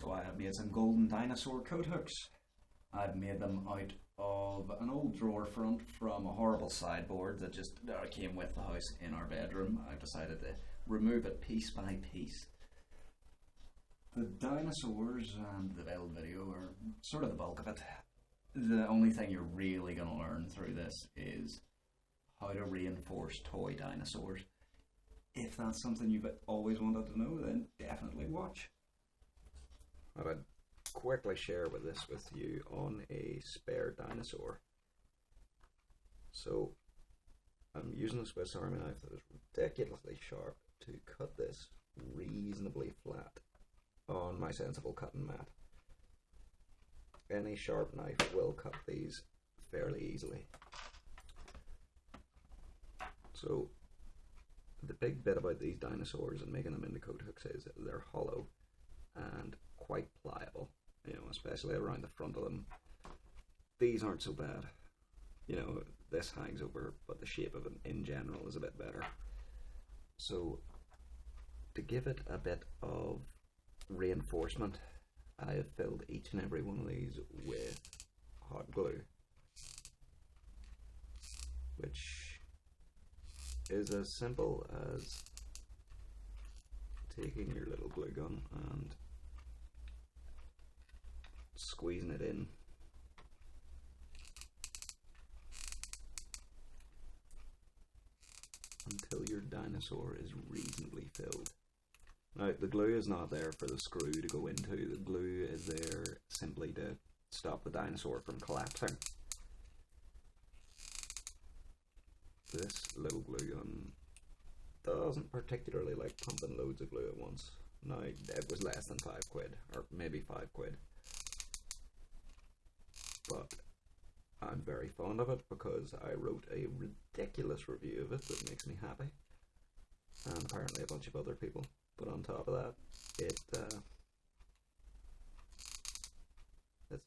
So I have made some golden dinosaur coathooks. I've made them out of an old drawer front from a horrible sideboard that just came with the house in our bedroom. I've decided to remove it piece by piece. The dinosaurs and the build video are sort of the bulk of it. The only thing you're really going to learn through this is how to reinforce toy dinosaurs. If that's something you've always wanted to know, then definitely watch. I would quickly share this with you on a spare dinosaur. So I'm using a Swiss Army knife that is ridiculously sharp to cut this reasonably flat on my sensible cutting mat. Any sharp knife will cut these fairly easily. So the big bit about these dinosaurs and making them into coathooks is that they're hollow and quite pliable, especially around the front of them. These aren't so bad. This hangs over, but the shape of them in general is a bit better. So to give it a bit of reinforcement, I have filled each and every one of these with hot glue, which is as simple as taking your little glue gun and squeezing it in until your dinosaur is reasonably filled. Now, the glue is not there for the screw to go into. The glue is there simply to stop the dinosaur from collapsing. This little glue gun doesn't particularly like pumping loads of glue at once. Now, it was less than £5, or maybe £5. But I'm very fond of it because I wrote a ridiculous review of it that makes me happy. And apparently a bunch of other people. But on top of that, it's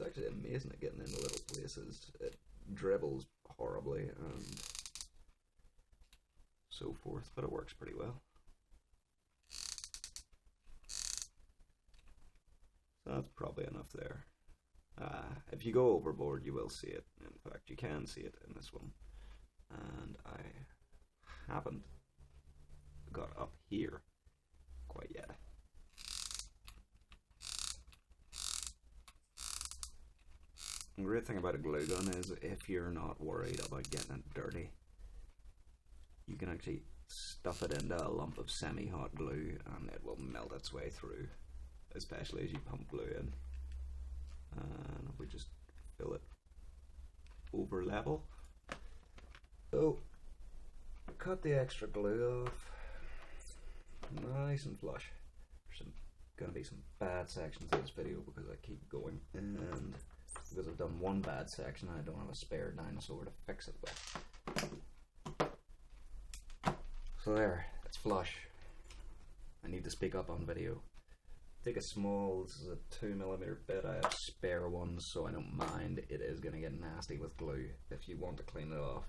actually amazing at getting into little places. It dribbles horribly and so forth, but it works pretty well. So that's probably enough there. If you go overboard, you will see it. In fact, you can see it in this one. And I haven't got up here quite yet. The great thing about a glue gun is if you're not worried about getting it dirty, you can actually stuff it into a lump of semi-hot glue and it will melt its way through, especially as you pump glue in. And we just fill it over level. So cut the extra glue off nice and flush. There's going to be some bad sections of this video because I keep going, and because I've done one bad section I don't have a spare dinosaur to fix it with. So there, it's flush. I need to speak up on video. Take a small, this is a 2mm bit, I have spare ones so I don't mind. It is going to get nasty with glue. If you want to clean it off,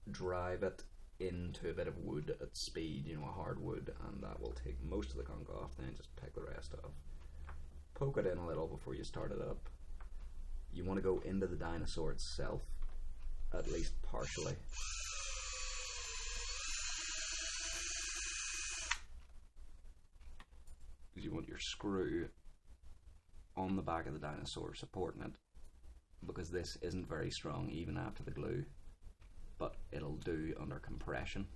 drive it into a bit of wood at speed, a hard wood, and that will take most of the gunk off, then just pick the rest off. Poke it in a little before you start it up. You want to go into the dinosaur itself, at least partially. Because you want your screw on the back of the dinosaur supporting it, because this isn't very strong even after the glue, but it'll do under compression.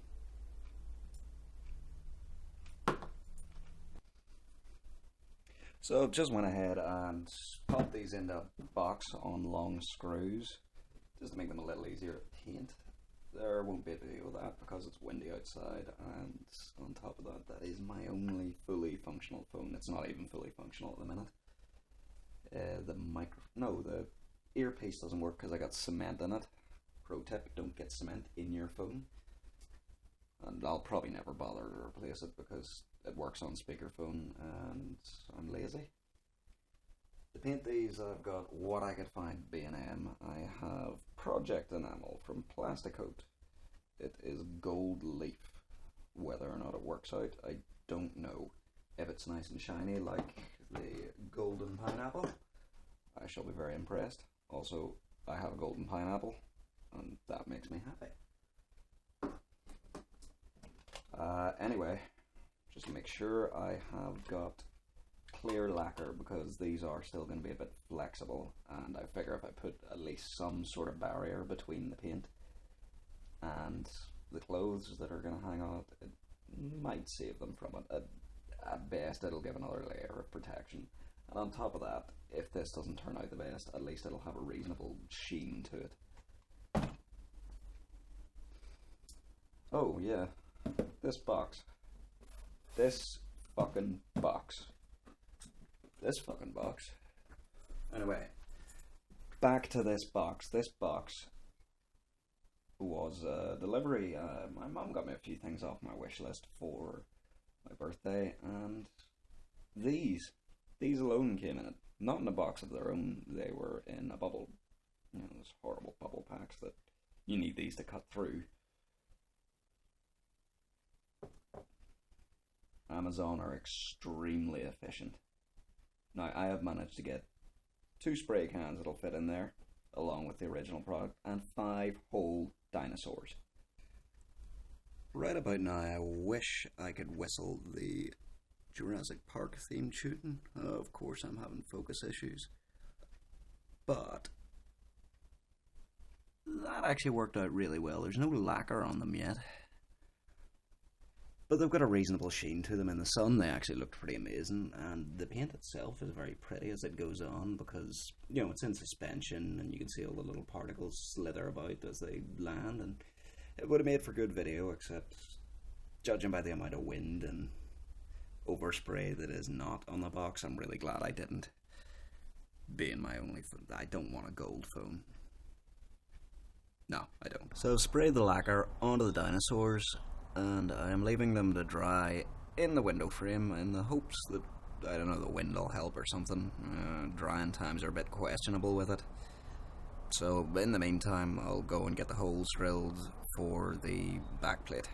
So just went ahead and popped these into a box on long screws just to make them a little easier to paint. There won't be a video of that because it's windy outside, and on top of that, that is my only fully functional phone. It's not even fully functional at the minute. The earpiece doesn't work because I got cement in it. Pro tip, don't get cement in your phone. And I'll probably never bother to replace it because it works on speakerphone and I'm lazy. To paint these, I've got what I could find at B&M. I have Project Enamel from Plasticoat. It is gold leaf. Whether or not it works out, I don't know. If it's nice and shiny like the golden pineapple, I shall be very impressed. Also, I have a golden pineapple, and that makes me happy. Anyway, just make sure I have got clear lacquer, because these are still going to be a bit flexible, and I figure if I put at least some sort of barrier between the paint and the clothes that are going to hang on it, it might save them from it. At best, it'll give another layer of protection, and on top of that, if this doesn't turn out the best, at least it'll have a reasonable sheen to it. Oh yeah, this box. This fucking box. Anyway, back to this box. This box was a delivery. My mum got me a few things off my wish list for my birthday, and these alone came in it. Not in a box of their own. They were in a bubble. You know, those horrible bubble packs that you need these to cut through. Amazon are extremely efficient. Now, I have managed to get 2 spray cans that'll fit in there, along with the original product, and 5 whole dinosaurs. Right about now, I wish I could whistle the Jurassic Park themed tune. Of course, I'm having focus issues. But that actually worked out really well. There's no lacquer on them yet, but they've got a reasonable sheen to them. In the sun, they actually looked pretty amazing, and the paint itself is very pretty as it goes on, because, you know, it's in suspension and you can see all the little particles slither about as they land, and it would have made for good video, except judging by the amount of wind and overspray that is not on the box, I'm really glad I didn't. Being my only phone, I don't want a gold phone. No, I don't. So I've sprayed the lacquer onto the dinosaurs, and I'm leaving them to dry in the window frame in the hopes that, I don't know, the wind will help or something. Drying times are a bit questionable with it. So in the meantime, I'll go and get the holes drilled for the backplate.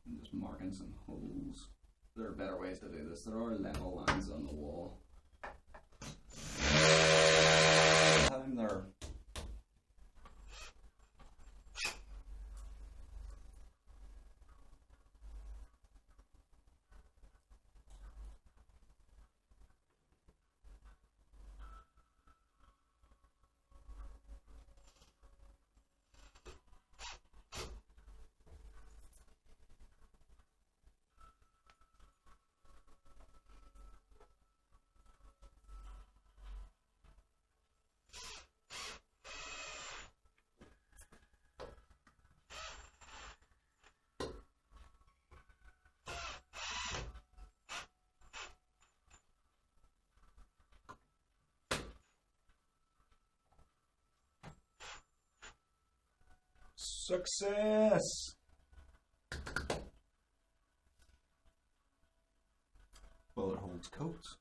I'm just marking some holes. There are better ways to do this. There are level lines on the wall. Time there. Success! Well, it holds coats.